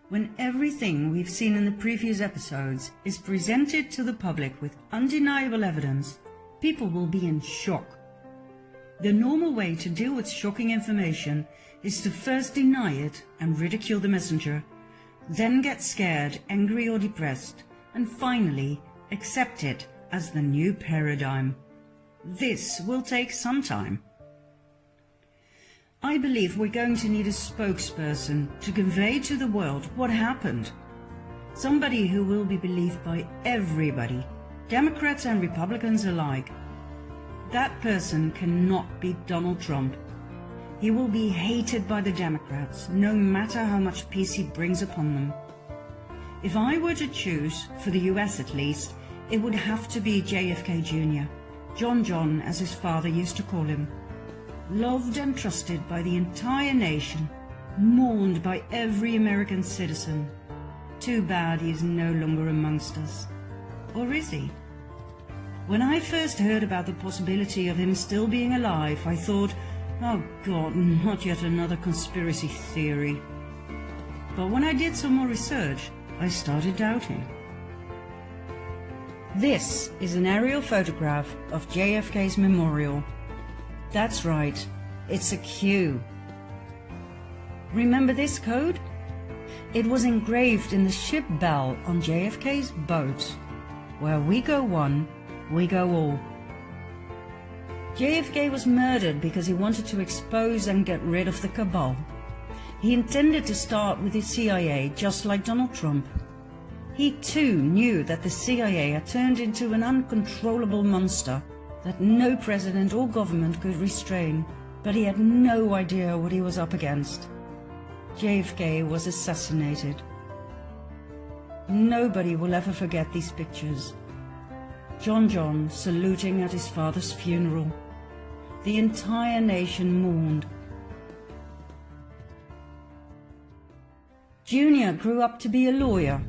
When everything we've seen in the previous episodes is presented to the public with undeniable evidence, people will be in shock. The normal way to deal with shocking information is to first deny it and ridicule the messenger, then get scared, angry or depressed, and finally accept it as the new paradigm. This will take some time. I believe we're going to need a spokesperson to convey to the world what happened. Somebody who will be believed by everybody, Democrats and Republicans alike. That person cannot be Donald Trump. He will be hated by the Democrats, no matter how much peace he brings upon them. If I were to choose, for the US at least, it would have to be JFK Jr., John as his father used to call him. Loved and trusted by the entire nation, mourned by every American citizen. Too bad he is no longer amongst us. Or is he? When I first heard about the possibility of him still being alive, I thought, oh God, not yet another conspiracy theory. But when I did some more research, I started doubting. This is an aerial photograph of JFK's memorial. That's right, it's a Q. Remember this code? It was engraved in the ship bell on JFK's boat. Where we go one, we go all. JFK was murdered because he wanted to expose and get rid of the cabal. He intended to start with the CIA, just like Donald Trump. He too knew that the CIA had turned into an uncontrollable monster that no president or government could restrain, but he had no idea what he was up against. JFK was assassinated. Nobody will ever forget these pictures. John saluting at his father's funeral. The entire nation mourned. Junior grew up to be a lawyer.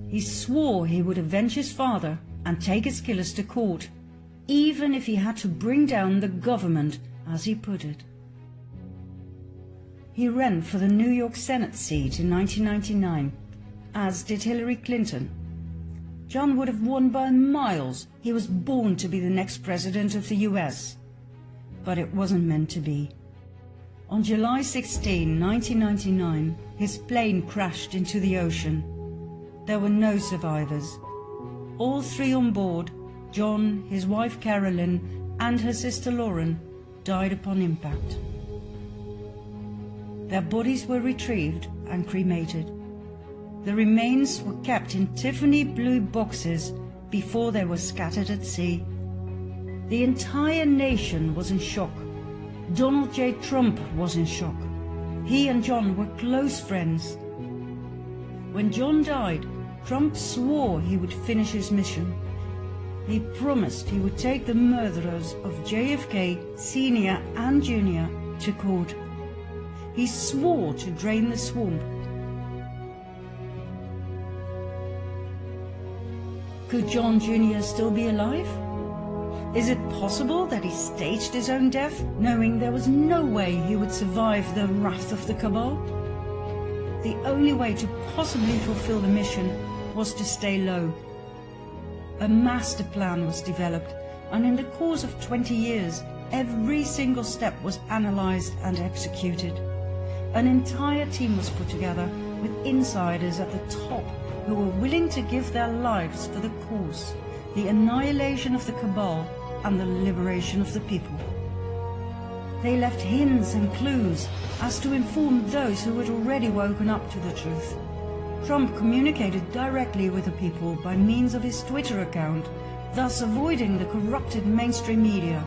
He swore he would avenge his father and take his killers to court, even if he had to bring down the government, as he put it. He ran for the New York Senate seat in 1999, as did Hillary Clinton. John would have won by miles. He was born to be the next president of the US. But it wasn't meant to be. On July 16, 1999, his plane crashed into the ocean. There were no survivors. All three on board, John, his wife Carolyn, and her sister Lauren, died upon impact. Their bodies were retrieved and cremated. The remains were kept in Tiffany blue boxes before they were scattered at sea. The entire nation was in shock. Donald J. Trump was in shock. He and John were close friends. When John died, Trump swore he would finish his mission. He promised he would take the murderers of JFK, Sr. and Jr. to court. He swore to drain the swamp. Could John Jr. still be alive? Is it possible that he staged his own death, knowing there was no way he would survive the wrath of the cabal? The only way to possibly fulfill the mission was to stay low. A master plan was developed, and in the course of 20 years, every single step was analyzed and executed. An entire team was put together with insiders at the top who were willing to give their lives for the cause, the annihilation of the cabal and the liberation of the people. They left hints and clues as to inform those who had already woken up to the truth. Trump communicated directly with the people by means of his Twitter account, thus avoiding the corrupted mainstream media.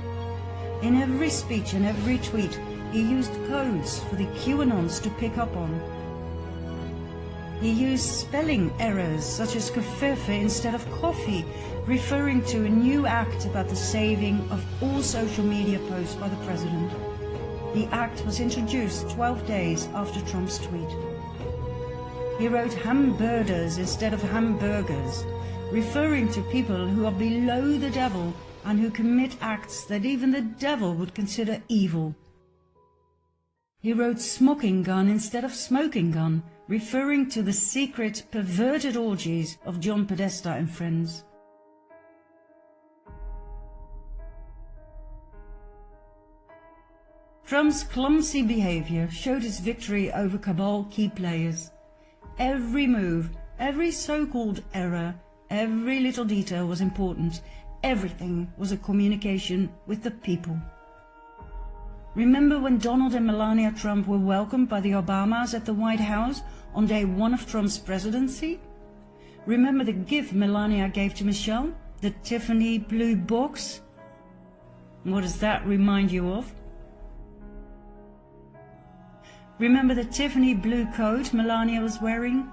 In every speech and every tweet, he used codes for the QAnons to pick up on. He used spelling errors such as kefirfe instead of coffee, referring to a new act about the saving of all social media posts by the president. The act was introduced 12 days after Trump's tweet. He wrote hamburgers instead of hamburgers, referring to people who are below the devil and who commit acts that even the devil would consider evil. He wrote smoking gun instead of smoking gun, referring to the secret, perverted orgies of John Podesta and friends. Trump's clumsy behavior showed his victory over cabal key players. Every move, every so-called error, every little detail was important. Everything was a communication with the people. Remember when Donald and Melania Trump were welcomed by the Obamas at the White House on day one of Trump's presidency? Remember the gift Melania gave to Michelle? The Tiffany blue box? What does that remind you of? Remember the Tiffany blue coat Melania was wearing?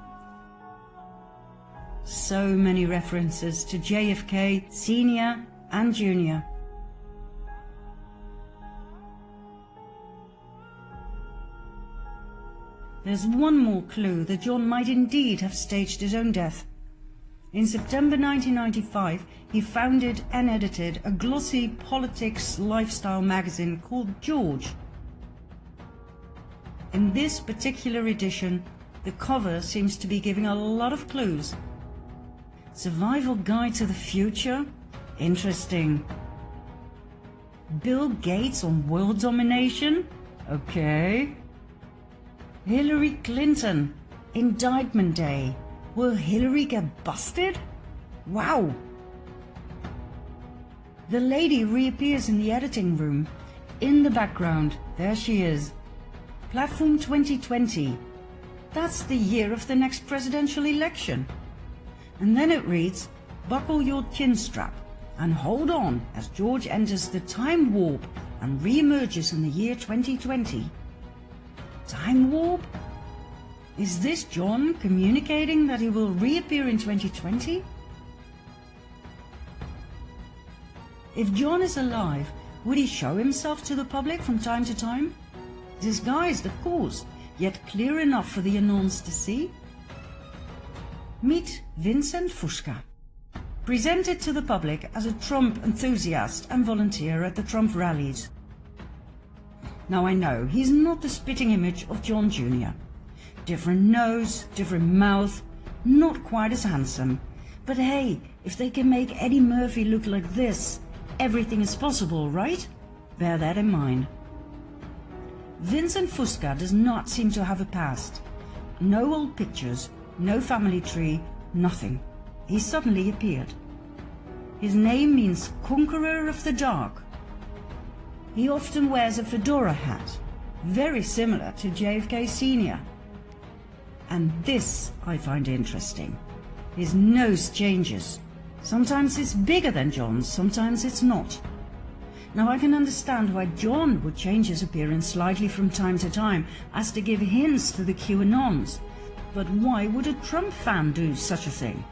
So many references to JFK Sr. and Jr. There's one more clue that John might indeed have staged his own death. In September 1995, he founded and edited a glossy politics lifestyle magazine called George. In this particular edition, the cover seems to be giving a lot of clues. Survival Guide to the Future? Interesting. Bill Gates on world domination? Okay. Hillary Clinton, Indictment Day. Will Hillary get busted? Wow. The lady reappears in the editing room. In the background, there she is. Platform 2020. That's the year of the next presidential election. And then it reads, buckle your chin strap and hold on as George enters the time warp and re-emerges in the year 2020. Time warp? Is this John communicating that he will reappear in 2020? If John is alive, would he show himself to the public from time to time? Disguised, of course, yet clear enough for the Anons to see? Meet Vincent Fusca, presented to the public as a Trump enthusiast and volunteer at the Trump rallies. Now I know he's not the spitting image of John Jr. Different nose, different mouth, not quite as handsome. But hey, if they can make Eddie Murphy look like this, everything is possible, right? Bear that in mind. Vincent Fusca does not seem to have a past. No old pictures, no family tree, nothing. He suddenly appeared. His name means Conqueror of the Dark. He often wears a fedora hat, very similar to JFK Sr. And this I find interesting. His nose changes. Sometimes it's bigger than John's, sometimes it's not. Now I can understand why John would change his appearance slightly from time to time as to give hints to the QAnons. But why would a Trump fan do such a thing?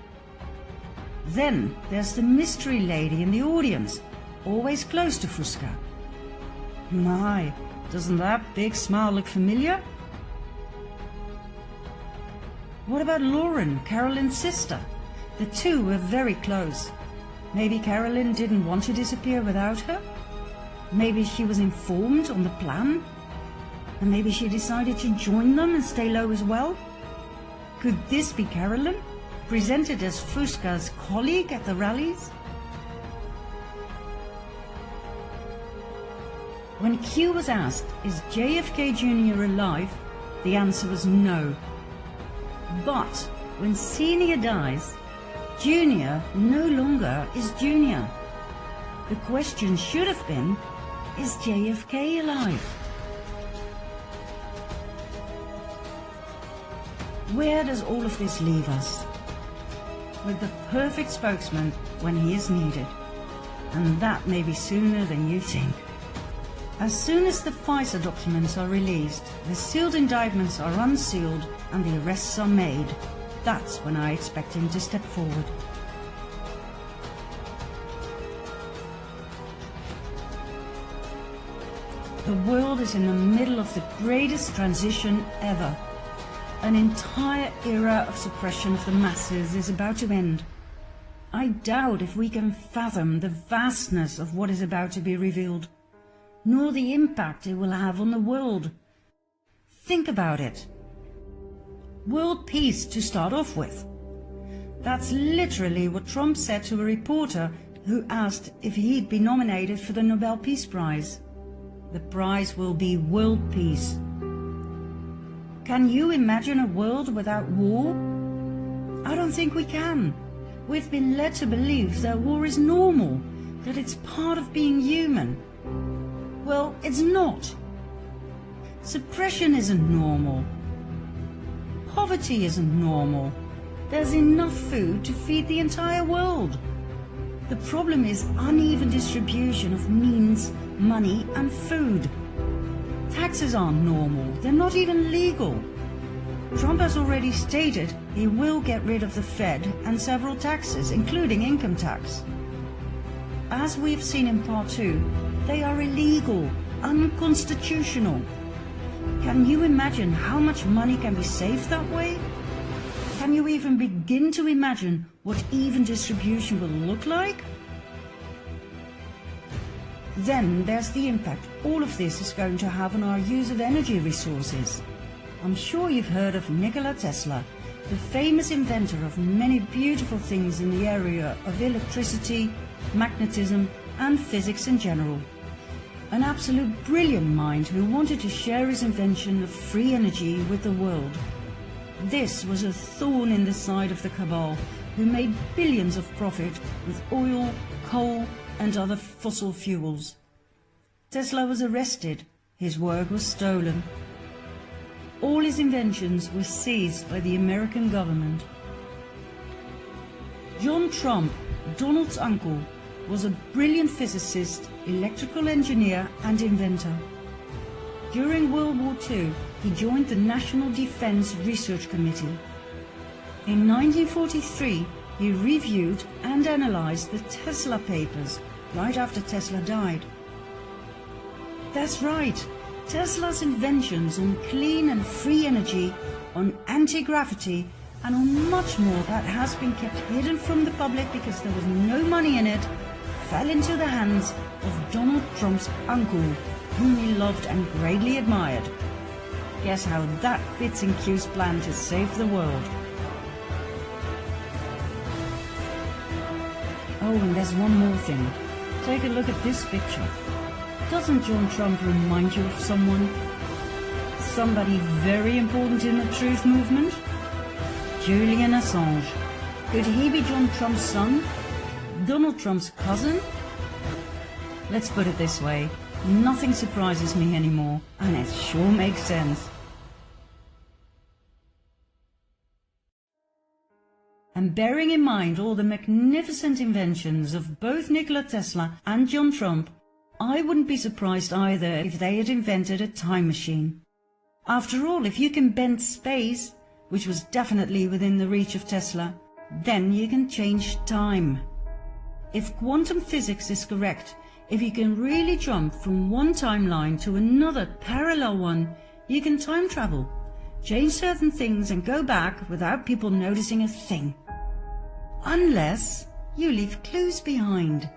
Then there's the mystery lady in the audience, always close to Fusca. My, doesn't that big smile look familiar? What about Lauren, Carolyn's sister? The two were very close. Maybe Carolyn didn't want to disappear without her? Maybe she was informed on the plan? And maybe she decided to join them and stay low as well? Could this be Carolyn, presented as Fusca's colleague at the rallies? When Q was asked, is JFK Jr. alive? The answer was no. But when Sr. dies, Jr. no longer is Jr. The question should have been, is JFK alive? Where does all of this leave us? With the perfect spokesman when he is needed. And that may be sooner than you think. As soon as the FISA documents are released, the sealed indictments are unsealed and the arrests are made, that's when I expect him to step forward. The world is in the middle of the greatest transition ever. An entire era of suppression of the masses is about to end. I doubt if we can fathom the vastness of what is about to be revealed, nor the impact it will have on the world. Think about it. World peace to start off with. That's literally what Trump said to a reporter who asked if he'd be nominated for the Nobel Peace Prize. The prize will be world peace. Can you imagine a world without war? I don't think we can. We've been led to believe that war is normal, that it's part of being human. Well, it's not. Suppression isn't normal. Poverty isn't normal. There's enough food to feed the entire world. The problem is uneven distribution of means, money and food. Taxes aren't normal. They're not even legal. Trump has already stated he will get rid of the Fed and several taxes, including income tax. As we've seen in part 2, they are illegal, unconstitutional. Can you imagine how much money can be saved that way? Can you even begin to imagine what even distribution will look like? Then there's the impact all of this is going to have on our use of energy resources. I'm sure you've heard of Nikola Tesla, the famous inventor of many beautiful things in the area of electricity, magnetism and physics in general. An absolute brilliant mind who wanted to share his invention of free energy with the world. This was a thorn in the side of the cabal, who made billions of profit with oil, coal and other fossil fuels. Tesla was arrested, his work was stolen. All his inventions were seized by the American government. John Trump, Donald's uncle, was a brilliant physicist, electrical engineer and inventor. During World War II, he joined the National Defense Research Committee. In 1943, he reviewed and analyzed the Tesla papers right after Tesla died. That's right, Tesla's inventions on clean and free energy, on anti-gravity and on much more that has been kept hidden from the public because there was no money in it, fell into the hands of Donald Trump's uncle, whom he loved and greatly admired. Guess how that fits in Q's plan to save the world. Oh, and there's one more thing. Take a look at this picture. Doesn't John Trump remind you of someone? Somebody very important in the truth movement? Julian Assange. Could he be John Trump's son? Donald Trump's cousin? Let's put it this way. Nothing surprises me anymore, and it sure makes sense. And bearing in mind all the magnificent inventions of both Nikola Tesla and John Trump, I wouldn't be surprised either if they had invented a time machine. After all, if you can bend space, which was definitely within the reach of Tesla, then you can change time. If quantum physics is correct, if you can really jump from one timeline to another parallel one, you can time travel, change certain things and go back without people noticing a thing. Unless you leave clues behind,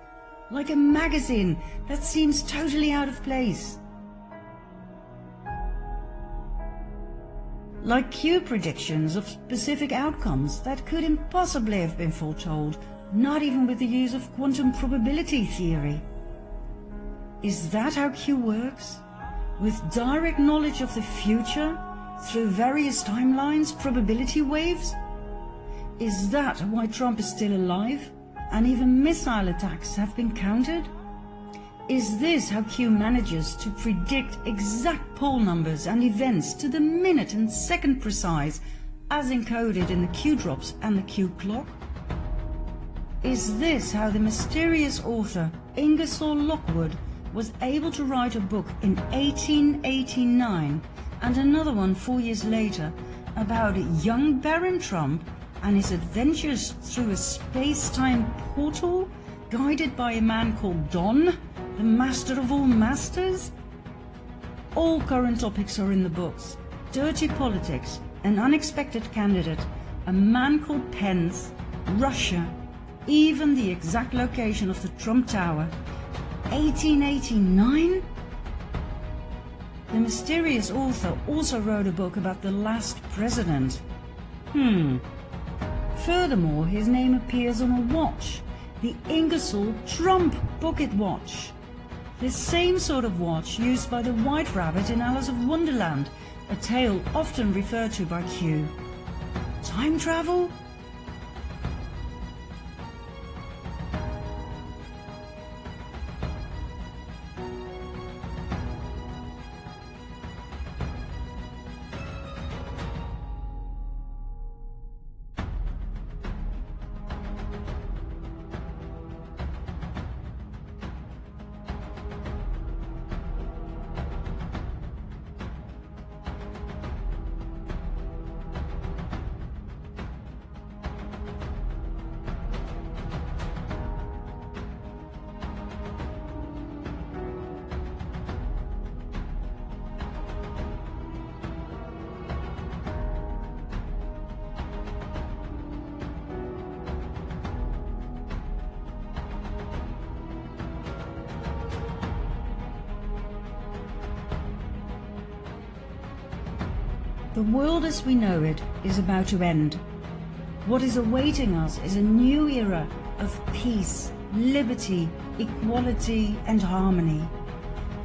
like a magazine that seems totally out of place. Like Q predictions of specific outcomes that could impossibly have been foretold, not even with the use of quantum probability theory. Is that how Q works? With direct knowledge of the future through various timelines, probability waves? Is that why Trump is still alive and even missile attacks have been countered? Is this how Q manages to predict exact poll numbers and events to the minute and second precise as encoded in the Q drops and the Q clock? Is this how the mysterious author Ingersoll Lockwood was able to write a book in 1889 and another one 4 years later about young Baron Trump and his adventures through a space-time portal guided by a man called Don, the master of all masters? All current topics are in the books. Dirty politics, an unexpected candidate, a man called Pence, Russia, even the exact location of the Trump Tower. 1889? The mysterious author also wrote a book about the last president. Furthermore, his name appears on a watch, the Ingersoll Trump Pocket Watch. The same sort of watch used by the White Rabbit in Alice of Wonderland, a tale often referred to by Q. Time travel? The world as we know it is about to end. What is awaiting us is a new era of peace, liberty, equality and harmony.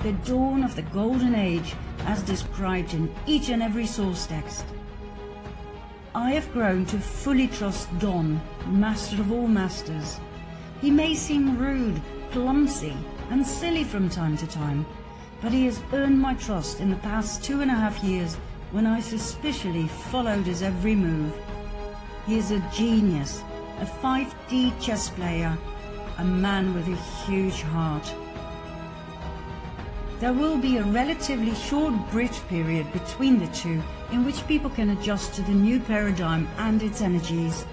The dawn of the golden age as described in each and every source text. I have grown to fully trust Don, master of all masters. He may seem rude, clumsy and silly from time to time, but he has earned my trust in the past 2.5 years when I suspiciously followed his every move. He is a genius, a 5D chess player, a man with a huge heart. There will be a relatively short bridge period between the two in which people can adjust to the new paradigm and its energies.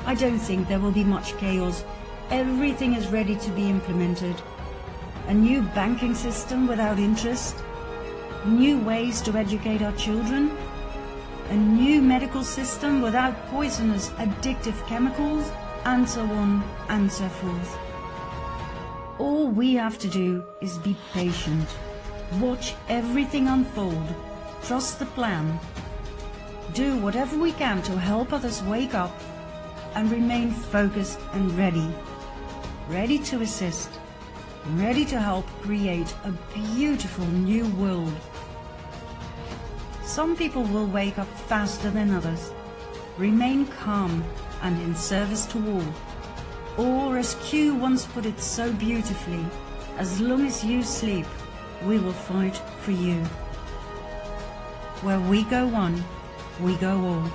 I don't think there will be much chaos. Everything is ready to be implemented. A new banking system without interest, new ways to educate our children, a new medical system without poisonous addictive chemicals, and so on and so forth. All we have to do is be patient, watch everything unfold, trust the plan, do whatever we can to help others wake up, and remain focused and ready to assist, ready to help create a beautiful new world. Some people will wake up faster than others, remain calm and in service to all. Or as Q once put it so beautifully, as long as you sleep, we will fight for you. Where we go one, we go all.